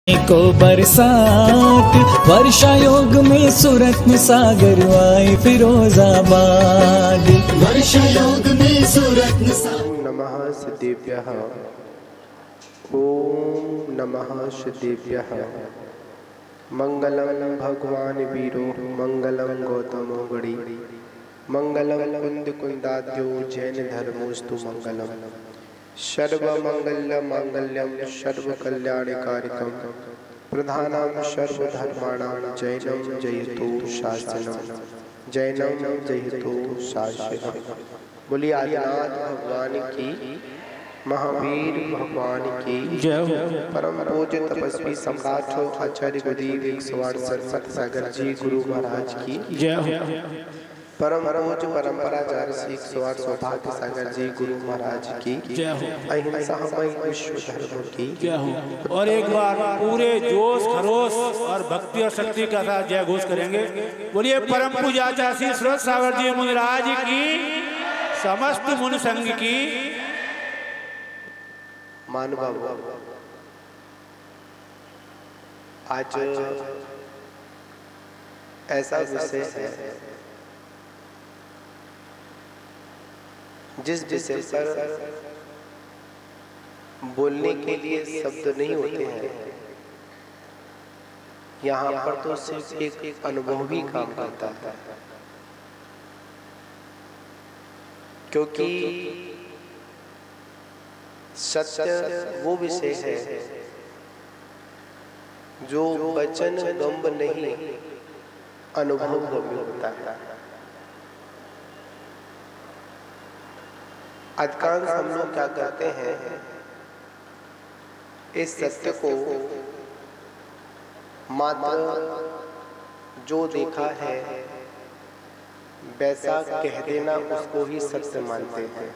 को बरसात वर्षा योग में सूरत में सागर आए फिरोजाबाद। वर्षा योग में सूरत में सागर। नमः सिद्धेभ्यः। ओम नमः सिद्धेभ्यः। मंगलम भगवान वीरो मंगलम गौतमो गणि मंगलम कुंद कुंदाद्यो जैन धर्मोस्तु मंगलम सर्वमंगल मांगल्यम सर्वकल्याणकारिकम प्रधानम सर्वधर्माणां जैनम जयतु शासनम जैनम जयतु शासनम। बोलिए आदिनाथ भगवान की, महावीर भगवान की जय। परम पूज्य तपस्वी सम्राट आचार्य गुरुदेव 168 सागर जी गुरु महाराज की जय। परम पूज्य परंपराचार्य श्री 108 सौभाग्य सागर जी गुरु महाराज की जय। अहिंसा विश्व धर्म की जय। और एक बार पूरे जोश खरोश और भक्ति और शक्ति का साथ जय घोष करेंगे। बोलिए परम पूज्य आचार्य श्री 108 सागर जी महाराज की, समस्त मुनि संघ की। मानव आज ऐसा विषय है जिस विषय पर बोलने के लिए शब्द नहीं होते हैं। यहाँ पर तो सिर्फ एक अनुभव ही काम करता है, क्योंकि सत्य वो विषय है जो वचन गंभ नहीं अनुभव में होता है। अधिकांश हम लोग क्या करते हैं, इस सत्य को मात्र जो देखा है वैसा कह देना उसको ही सत्य मानते हैं।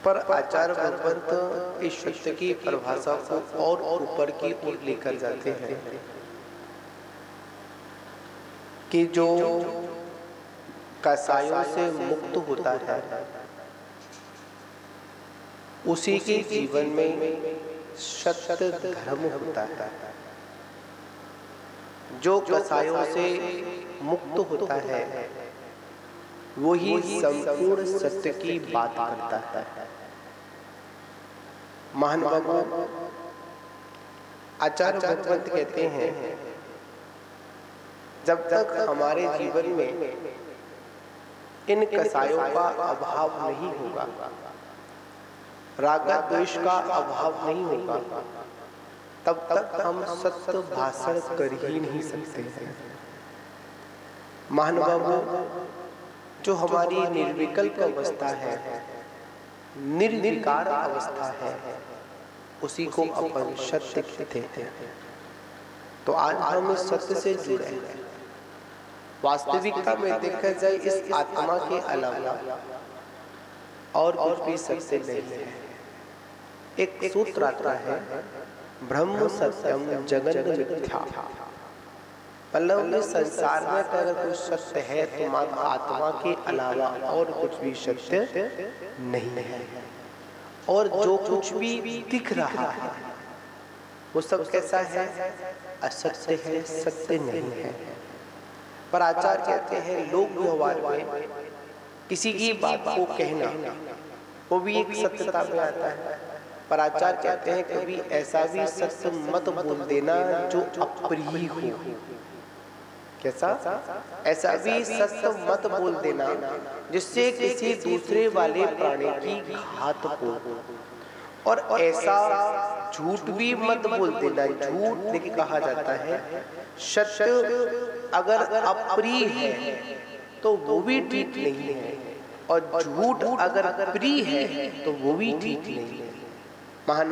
पर आचार्य भगवंत इस सत्य की परिभाषा को और ऊपर की ओर लेकर जाते हैं कि जो कसायों से मुक्त होता है उसी के जीवन में सत्य धर्म होता है। जो कसायों से मुक्त होता है वही संपूर्ण सत्य की बात करता है। महान बाबू आचार्य भगवंत कहते हैं, जब तक हमारे जीवन में इन कसायों का अभाव नहीं होगा, राग द्वेष का अभाव नहीं होगा, तब तक हम सत्य भाषण कर ही नहीं सकते हैं। महानुभावों, जो हमारी निर्विकल्प अवस्था है, निर्विकार अवस्था है, उसी को अपन सत्य कहते हैं। तो आज हम इस सत्य से जुड़े हैं। वास्तविकता में देखा जाए इस आत्मा के अलावा और कुछ भी सत्य नहीं है। एक सूत्र आता है, ब्रह्म सत्यम जगत मिथ्या। मतलब इस संसार में अगर कोई सत्य है तो मात्र आत्मा के अलावा और कुछ भी सत्य नहीं है। और जो कुछ भी दिख रहा है वो सब कैसा है, असत्य है, सत्य नहीं है। पर आचार्य कहते हैं लोक व्यवहार में किसी की बात को कहना वो भी एक सत्यता में आता है। पर आचार्य कहते हैं कभी ऐसा भी सत्य मत बोल देना जो अप्रिय हो। कैसा? ऐसा भी सत्य मत बोल देना जिससे किसी दूसरे वाले प्राणी की घात हो। और ऐसा झूठ भी मत बोल देना। झूठ देखिए कहा जाता है सत्य अगर अप्रिय है तो वो भी ठीक नहीं है, और झूठ अगर प्रिय है तो वो भी ठीक नहीं है। महान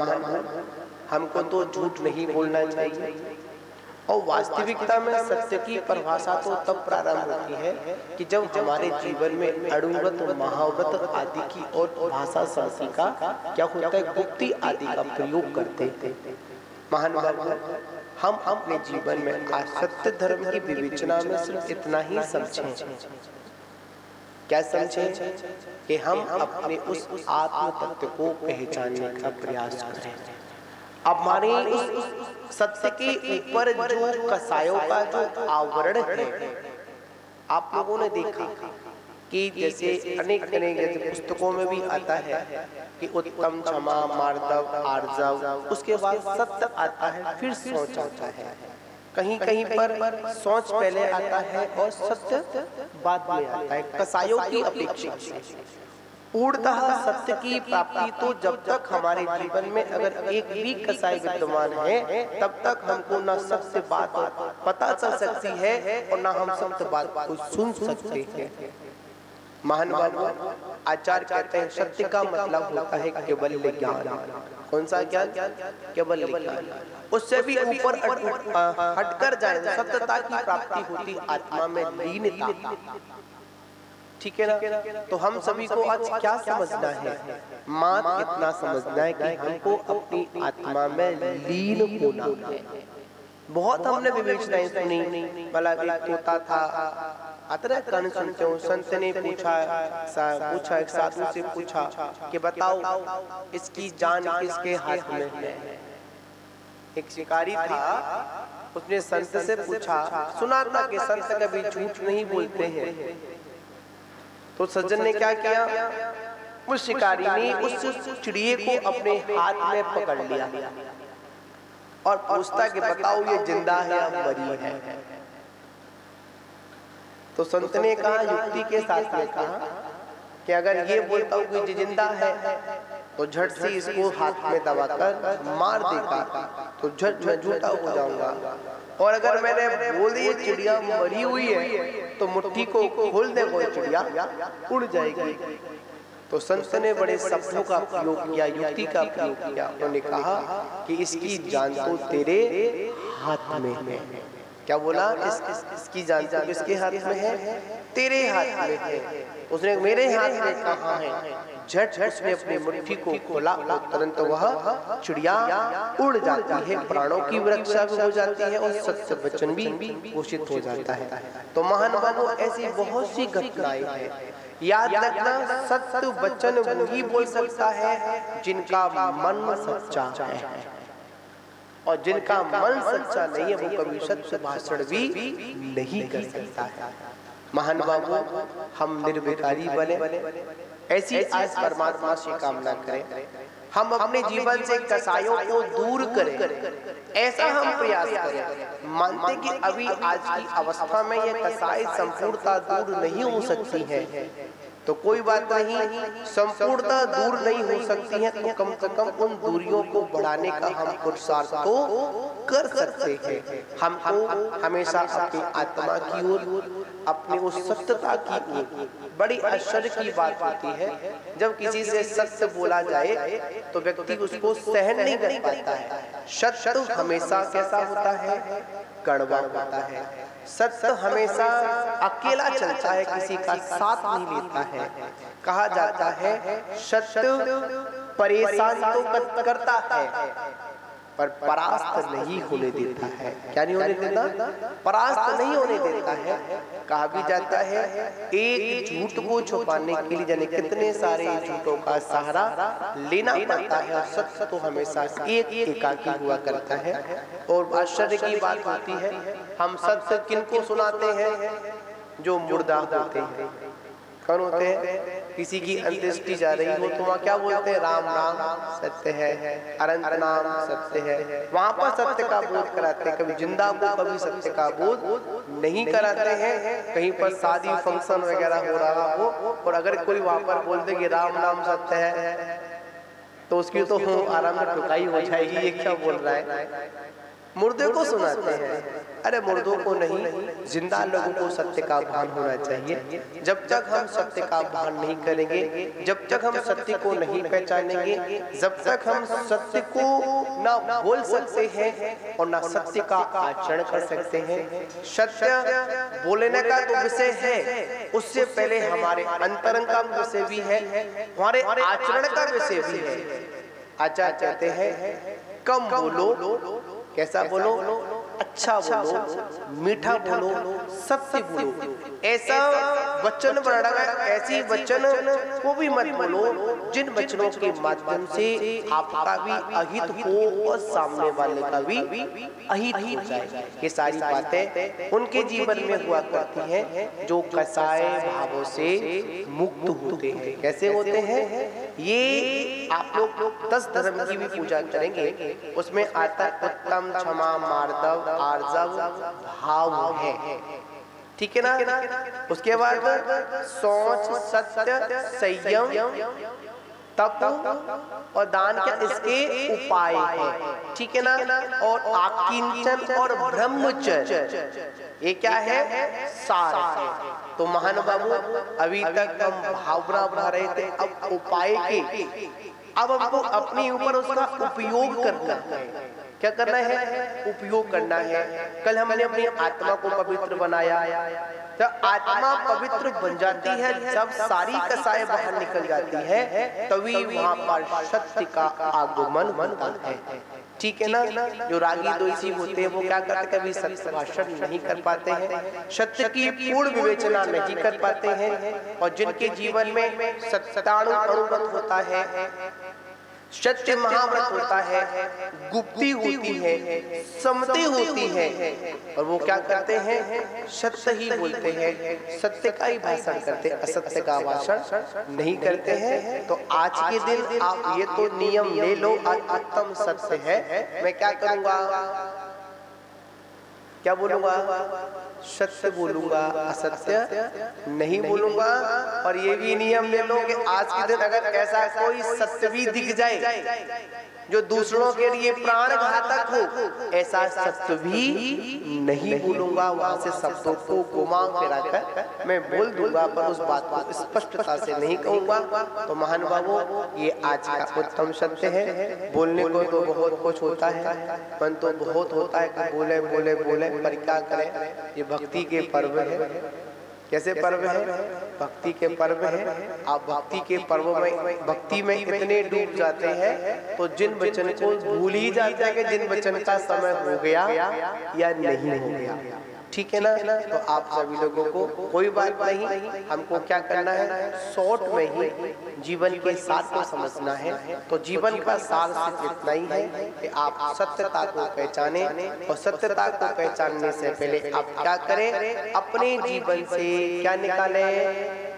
हमको तो झूठ नहीं बोलना चाहिए। और वास्तविकता में सत्य की परिभाषा तो तब प्रारंभ होती है कि जब हमारे जीवन में अणुव्रत, महाव्रत आदि की और भाषा शक्ति का क्या होता है, गुप्ति आदि का प्रयोग करते थे। महान हम अपने जीवन में आज सत्य धर्म की विवेचना में सिर्फ इतना ही समझें। क्या समझें कि हम अपने उस आत्म तत्व को पहचानने का प्रयास करें। अब हमारे उस सत्य के ऊपर जो कसायों का जो आवरण है, आप लोगों ने देखा कि जैसे अनेक जैसे पुस्तकों में भी आता है कि उत्तम, क्षमा, मार्दव, आर्जव, उसके बाद सत्य आता है, फिर सोच आता है। कहीं कहीं पर सोच पहले आता है और सत्य बाद में आता है, कसायों की अपेक्षा से। पूर्णतः सत्य की प्राप्ति तो जब तक हमारे जीवन में अगर एक भी कसाई विद्यमान है, तब तक हमको न सत्य बात पता चल सकती है और न हम सत्य बात को सुन सकते हैं। महान आचार्य कहते हैं सत्य का मतलब होता है केवल ज्ञान। कौन सा ज्ञान? केवल ज्ञान। उससे भी ऊपर हटकर जाए सत्यता की प्राप्ति होती आत्मा में लीनता। ठीक है ना? तो हम सभी को आज क्या समझना है? मात्र इतना समझना है कि हमको अपनी आत्मा में लीन होना है। बहुत हमने विवेचनाएं सुनी, भला एक तोता था, अतः कर्ण सुनते हो, संत ने पूछा एक साधु से पूछा कि बताओ इसकी जान किसके हाथ में है? एक शिकारी था, उसने संत से पूछा, सुना था कि संत कभी झूठ नहीं बोलते हैं। तो सज्जन ने क्या किया, उस शिकारी ने उस चिड़िए को अपने हाथ में पकड़ लिया और पूछता कि बताओ ये जिंदा है या मरी है? तो संत ने कहा, युक्ति के साथ में कहा कि अगर ये बोलता हूँ कि जिंदा है तो झट से इसको हाथ में दबाकर मार देगा तो झट मैं झूठा हो जाऊंगा, और अगर मैंने बोल दिया चिड़िया मरी हुई है तो मुट्ठी को खोल दे वो चिड़िया उड़ जाएगी। तो संत ने बड़े शब्दों का प्रयोग किया, युक्ति का प्रयोग किया। उन्होंने कहा कि इसकी जान तो तेरे हाथ में है। क्या बोला? इसकी जान तो किसके हाथ में है? तेरे हाथ में है। उसने मेरे हाथ में कहा है। झट उसने अपनी मुट्ठी को खोला और तुरंत वह चिड़िया उड़ जाती है, प्राणों की रक्षा भी हो जाती है और सत्य वचन भी घोषित हो जाता है। तो महानुभावों, ऐसी बहुत सी घटनाएं हैं। याद रखना, सत्य वचन वही बोल सकता है जिनका मन सच्चा है, और जिनका मन सच्चा नहीं है वो कभी सत्य भाषण भी नहीं कर सकता है। महान बाबू, हम निर्विकारी बने, ऐसी आज परमात्मा से कामना करें। हम अपने जीवन से कसायों को दूर करें, ऐसा हम प्रयास करें। मानते कि अभी आज की अवस्था में ये कसाई संपूर्णता दूर नहीं हो सकती है, तो कोई बात नहीं, संपूर्णता दूर नहीं हो सकती है तो कम से कम उन दूरियों को बढ़ाने का हम पुरुषार्थ तो कर सकते हैं। हमको हमेशा अपनी आत्मा की ओर, अपने उस सत्यता की ओर, बड़ी आश्चर्य की बात होती है जब किसी से सत्य बोला जाए तो व्यक्ति उसको सहन नहीं कर पाता है। सत्य हमेशा कैसा होता है? कड़वा होता है। सत्य हमेशा अकेला चलता है, किसी का साथ नहीं लेता है। कहा जाता है सत्य परेशान तो करता है पर परास्त नहीं होने देता है। क्या नहीं होने देता? परास्त नहीं होने देता है। कहा भी जाता है एक झूठ को छुपाने के लिए जाने कितने सारे झूठों का सहारा लेना पड़ता है, और सत्य तो हमेशा एक एकाकी हुआ करता है। और आश्चर्य की बात होती है, हम सत्य किनको सुनाते हैं? जो मुर्दा होते हैं। कौन होते हैं? किसी की अंत्येष्टि जा रही हो तो वहाँ क्या बोलते हैं? राम नाम सत्य है, अनंत नाम सत्य है। वहाँ पर सत्य का बोध कराते हैं, कभी जिंदा को कभी सत्य का बोध नहीं कराते हैं। कहीं पर शादी फंक्शन वगैरह हो रहा हो और अगर कोई वहाँ पर बोल दे कि राम नाम सत्य है तो उसकी तो आराम से टुकाई हो जाएगी, ये क्या बोल रहा है? मुर्दे को सुनाते हैं। अरे मुर्दों को नहीं, जिंदा लोगों को सत्य का भान होना चाहिए। जब तक हम सत्य का भान नहीं करेंगे, जब तक हम सत्य को नहीं पहचानेंगे, जब तक हम सत्य को ना बोल सकते हैं और ना सत्य का आचरण कर सकते हैं। सत्य बोलने का तो विषय है, उससे पहले हमारे अंतरंग का विषय भी है, हमारे आचरण का विषय भी है। आचार्य कहते हैं कम बोलो, कैसा बोलो? अच्छा बोलो, मीठा बोलो, सत्य बोलो। ऐसा वचन बनाना है, ऐसी वचन को भी मत बोलो जिन वचनों के माध्यम से आपका भी अहित हो और सामने वाले का भी अहित हो जाए। ये सारी बातें उनके जीवन में हुआ करती हैं जो कसाय भावों से मुक्त होते हैं। कैसे होते हैं? ये आप लोग 10 धर्म की भी पूजा करेंगे, उसमें आता उत्तम, क्षमा, मार्दव, आर्जव भाव है, ठीक है ना। उसके बाद सोच, सत्य, संयम, तप और दान, क्या इसके उपाय है, ठीक है ना। और आकिंचन और ब्रह्मचर्य, ये क्या है? सार है। तो महानुभावों, अभी तक हम भावना बढ़ा रहे थे, अब उपाय के, अब हमको अपने ऊपर उसका उपयोग करना है। क्या करना है? उपयोग करना है। कल हमने अपनी आत्मा को पवित्र बनाया। जब आत्मा पवित्र बन जाती है, जब सारी कसाएं बाहर निकल जाती है, तभी वहां पर सत्य का आगमन होता है, ठीक है ना। जो रागी द्वेषी होते हैं वो क्या करते हैं? कभी सत्य भाषण नहीं कर पाते हैं, सत्य की पूर्ण विवेचना नहीं कर पाते हैं, और जिनके जीवन में सत्यानुगत होता है, सत्य महाव्रत होता है, गुप्ती होती है, समति होती है, और वो क्या करते हैं? सत्य ही बोलते हैं, सत्य का ही भाषण करते हैं, असत्य का भाषण नहीं करते हैं। तो आज के दिन आप ये तो नियम ले लो, उत्तम सत्य है, मैं क्या करूंगा? क्या बोलूंगा? सत्य बोलूंगा, असत्य नहीं बोलूंगा। और ये भी नियम ले लो कि आज के दिन अगर ऐसा कोई सत्य भी दिख जाए जो दूसरों के लिए प्राण घातक हो, ऐसा सत्य भी नहीं बोलूंगा। वहां से शब्दों को घुमा फिरा कर मैं बोल दूंगा, पर उस बात को स्पष्टता से नहीं कहूंगा। तो महानुभावों, ये आज का उत्तम सत्य है। बोलने को तो बहुत कुछ होता है, मन तो बहुत होता है कि बोले बोले बोले, पर क्या करें? ये भक्ति के पर्व है। कैसे पर्व है? भक्ति के पर्व है। आप भक्ति के पर्व में, भक्ति में इतने डूब जाते हैं तो जिन वचन को भूल ही जाते हैं कि जिन वचन का समय हो गया या नहीं हो गया, ठीक है ना। तो आप सभी लोगों को कोई बात नहीं, हमको क्या करना है? शॉर्ट में ही जीवन के सार को समझना है। तो जीवन का सार सिर्फ इतना ही है कि आप सत्यता को पहचाने, और सत्यता को पहचानने से पहले आप क्या करें? अपने जीवन से क्या निकालें?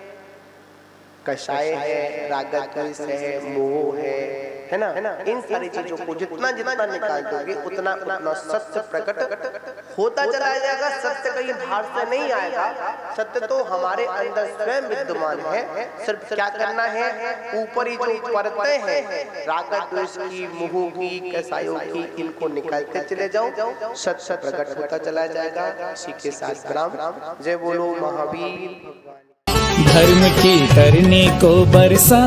कषाय है, राग द्वेष है, मोह है ना। इन सारी चीजों को जितना जितना निकाल दोगे उतना उतना सत्य प्रकट होता चला जाएगा। सत्य कहीं बाहर से नहीं आएगा, सत्य तो हमारे अंदर स्वयं विद्यमान है। सिर्फ क्या करना है? ऊपर ही जो परतें हैं राग द्वेष की, मोह की, कसायों की, इनको निकालते चले जाओ, सत्य प्रकट होता चला जाएगा। इसी के साथ राम जय बोलो महावीर। धर्म की करने को बरसा